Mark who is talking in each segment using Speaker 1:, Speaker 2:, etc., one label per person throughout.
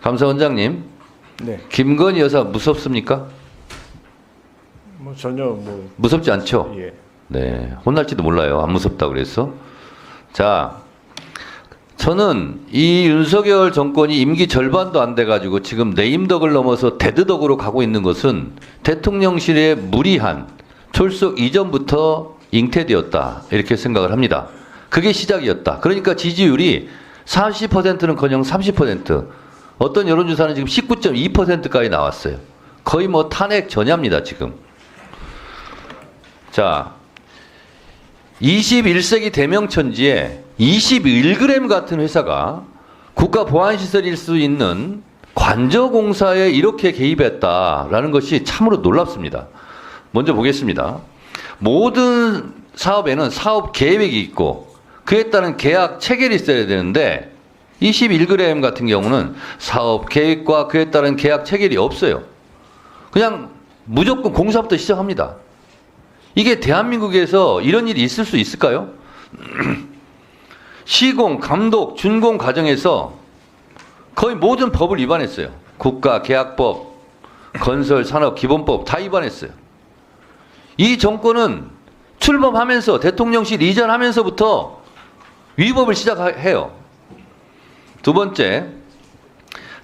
Speaker 1: 감사원장님,
Speaker 2: 네.
Speaker 1: 김건희 여사 무섭습니까?
Speaker 2: 뭐 전혀 뭐
Speaker 1: 무섭지 않죠?
Speaker 2: 예.
Speaker 1: 네, 혼날지도 몰라요. 안 무섭다 그래서. 자, 저는 이 윤석열 정권이 임기 절반도 안 돼가지고 지금 내임덕을 넘어서 대드덕으로 가고 있는 것은 대통령실의 무리한 출석 이전부터 잉태되었다. 이렇게 생각을 합니다. 그게 시작이었다. 그러니까 지지율이 40%는커녕 30%, 어떤 여론조사는 지금 19.2%까지 나왔어요. 거의 뭐 탄핵 전야입니다, 지금. 자, 21세기 대명천지에 21g 같은 회사가 국가보안시설일 수 있는 관저공사에 이렇게 개입했다라는 것이 참으로 놀랍습니다. 먼저 보겠습니다. 모든 사업에는 사업 계획이 있고 그에 따른 계약 체결이 있어야 되는데 21g 같은 경우는 사업 계획과 그에 따른 계약 체결이 없어요. 그냥 무조건 공사부터 시작합니다. 이게 대한민국에서 이런 일이 있을 수 있을까요? 시공, 감독, 준공 과정에서 거의 모든 법을 위반했어요. 국가계약법, 건설산업기본법 다 위반했어요. 이 정권은 출범하면서 대통령실 이전하면서부터 위법을 시작해요. 두 번째,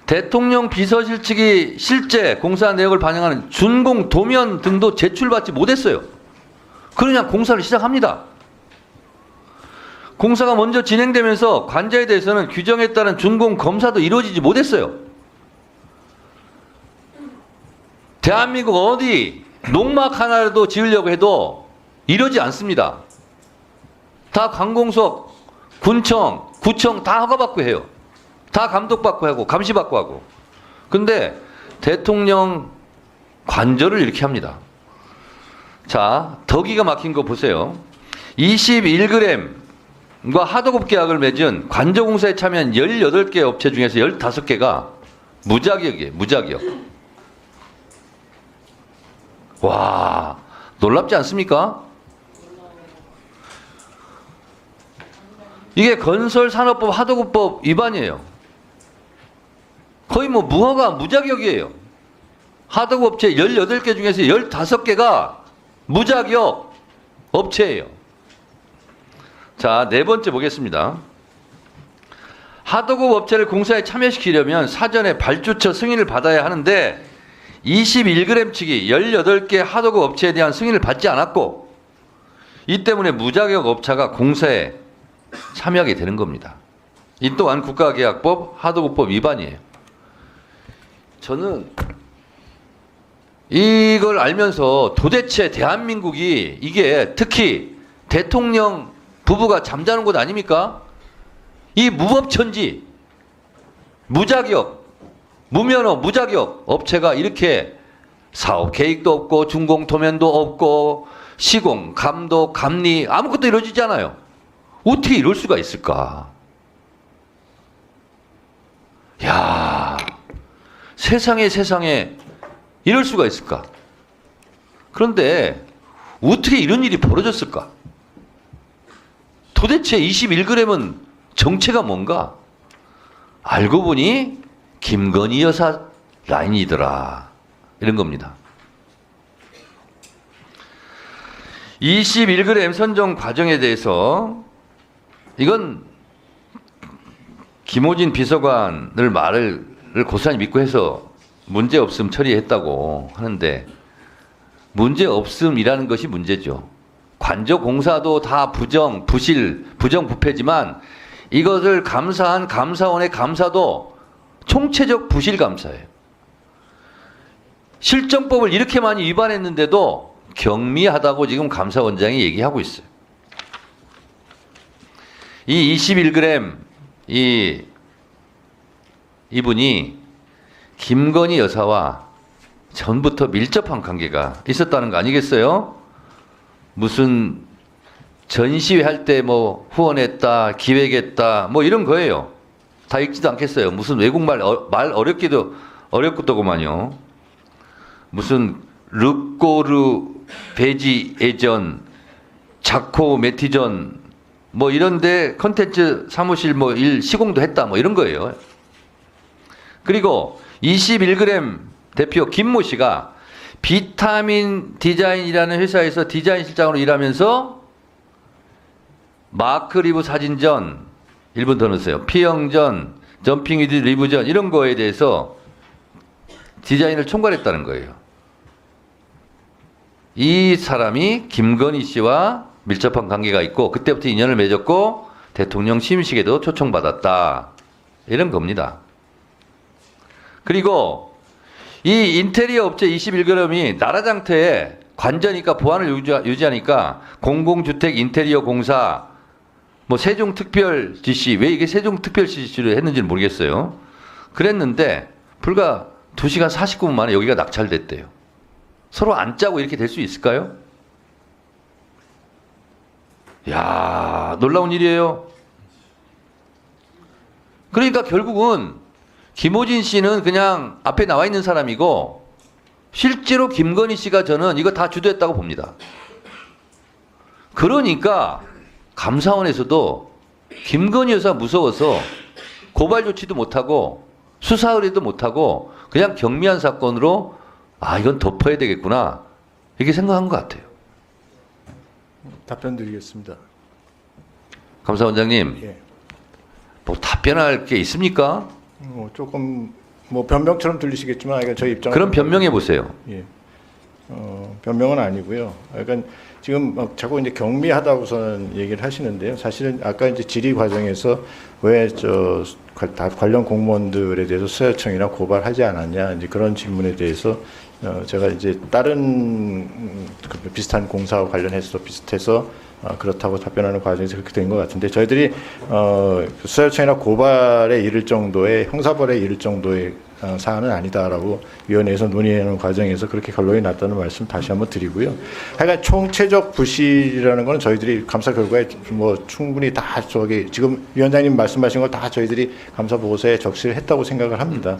Speaker 1: 대통령 비서실 측이 실제 공사 내역을 반영하는 준공 도면 등도 제출받지 못했어요. 그냥 공사를 시작합니다. 공사가 먼저 진행되면서 관자에 대해서는 규정에 따른 준공 검사도 이루어지지 못했어요. 대한민국 어디 농막 하나라도 지으려고 해도 이러지 않습니다. 다 관공서, 군청, 구청 다 허가받고 해요. 다 감독받고 하고 감시받고 하고. 근데 대통령 관저를 이렇게 합니다. 자, 더 기가 막힌 거 보세요. 21g과 하도급 계약을 맺은 관저공사에 참여한 18개 업체 중에서 15개가 무자격이에요. 무자격. 와, 놀랍지 않습니까? 이게 건설산업법 하도급법 위반이에요. 거의 뭐 무허가 무자격이에요. 하도급 업체 18개 중에서 15개가 무자격 업체예요. 자, 네 번째 보겠습니다. 하도급 업체를 공사에 참여시키려면 사전에 발주처 승인을 받아야 하는데 21g 측이 18개 하도급 업체에 대한 승인을 받지 않았고 이 때문에 무자격 업체가 공사에 참여하게 되는 겁니다. 이 또한 국가계약법 하도급법 위반이에요. 저는 이걸 알면서 도대체 대한민국이 이게 특히 대통령 부부가 잠자는 곳 아닙니까? 이 무법천지, 무자격, 무면허, 무자격 업체가 이렇게 사업 계획도 없고 준공 도면도 없고 시공, 감독, 감리 아무것도 이루어지지 않아요. 어떻게 이럴 수가 있을까? 야, 세상에 이럴 수가 있을까? 그런데 어떻게 이런 일이 벌어졌을까? 도대체 21g은 정체가 뭔가? 알고 보니 김건희 여사 라인이더라. 이런 겁니다. 21g 선정 과정에 대해서 이건 김호진 비서관을 말을 고스란히 믿고 해서 문제없음 처리했다고 하는데 문제없음이라는 것이 문제죠. 관저 공사도 다 부정부패지만 이것을 감사한 감사원의 감사도 총체적 부실 감사예요. 실정법을 이렇게 많이 위반했는데도 경미하다고 지금 감사원장이 얘기하고 있어요. 이 21g 이분이 김건희 여사와 전부터 밀접한 관계가 있었다는 거 아니겠어요? 무슨 전시회 할 때 뭐 후원했다, 기획했다, 뭐 이런 거예요. 다 읽지도 않겠어요. 무슨 외국말 말 어렵고더구만요. 무슨 르꼬르 베지 예전, 자코 메티전 뭐 이런데 컨텐츠 사무실 뭐 일 시공도 했다 뭐 이런 거예요. 그리고 21g 대표 김모 씨가 비타민 디자인이라는 회사에서 디자인 실장으로 일하면서 마크 리브 사진전 1분 더 넣으세요. 피형전, 점핑 위드 리브전 이런 거에 대해서 디자인을 총괄했다는 거예요. 이 사람이 김건희 씨와 밀접한 관계가 있고 그때부터 인연을 맺었고 대통령 취임식에도 초청받았다. 이런 겁니다. 그리고 이 인테리어 업체 21g이 나라장터에 관저니까 보안을 유지하니까 공공주택 인테리어 공사 뭐 세종특별지시 왜 이게 세종특별지시를 했는지는 모르겠어요. 그랬는데 불과 2시간 49분 만에 여기가 낙찰됐대요. 서로 안 짜고 이렇게 될 수 있을까요? 야, 놀라운 일이에요. 그러니까 결국은 김호진 씨는 그냥 앞에 나와 있는 사람이고 실제로 김건희 씨가 저는 이거 다 주도했다고 봅니다. 그러니까 감사원에서도 김건희 여사 무서워서 고발 조치도 못하고 수사 의뢰도 못하고 그냥 경미한 사건으로 아 이건 덮어야 되겠구나 이렇게 생각한 것 같아요.
Speaker 2: 답변 드리겠습니다.
Speaker 1: 감사원장님
Speaker 2: 예.
Speaker 1: 뭐 답변할 게 있습니까?
Speaker 2: 조금 뭐 변명처럼 들리시겠지만 이건 저희 입장.
Speaker 1: 그럼 변명해 보세요.
Speaker 2: 예. 변명은 아니고요. 그러니까 지금 막 자꾸 이제 경미하다고서는 얘기를 하시는데요. 사실은 아까 이제 질의 과정에서 왜 관련 공무원들에 대해서 수사청이나 고발하지 않았냐 이제 그런 질문에 대해서 제가 이제 다른 비슷한 공사와 관련해서 비슷해서 그렇다고 답변하는 과정에서 그렇게 된 것 같은데 저희들이 수사청이나 고발에 이를 정도의 형사벌에 이를 정도의 사안은 아니다라고 위원회에서 논의하는 과정에서 그렇게 결론이 났다는 말씀 다시 한번 드리고요. 하여간 총체적 부실이라는 거는 저희들이 감사 결과에 뭐 충분히 다 저기 지금 위원장님 말씀하신 거 다 저희들이 감사 보고서에 적시를 했다고 생각을 합니다.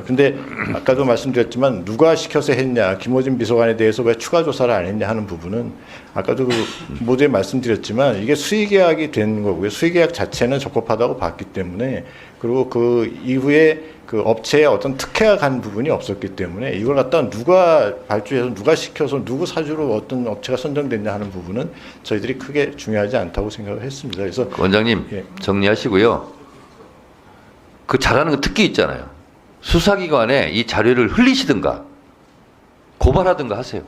Speaker 2: 근데 아까도 말씀드렸지만 누가 시켜서 했냐, 김호진 비서관에 대해서 왜 추가 조사를 안 했냐 하는 부분은 아까도 모두에 말씀드렸지만 이게 수의계약이 된 거고요. 수의계약 자체는 적법하다고 봤기 때문에 그리고 그 이후에 그 업체에 어떤 특혜가 간 부분이 없었기 때문에 이걸 갖다 누가 발주해서 누가 시켜서 누구 사주로 어떤 업체가 선정됐냐 하는 부분은 저희들이 크게 중요하지 않다고 생각을 했습니다. 그래서
Speaker 1: 원장님
Speaker 2: 예.
Speaker 1: 정리하시고요. 그 잘하는 거 특기 있잖아요. 수사기관에 이 자료를 흘리시든가 고발하든가 하세요.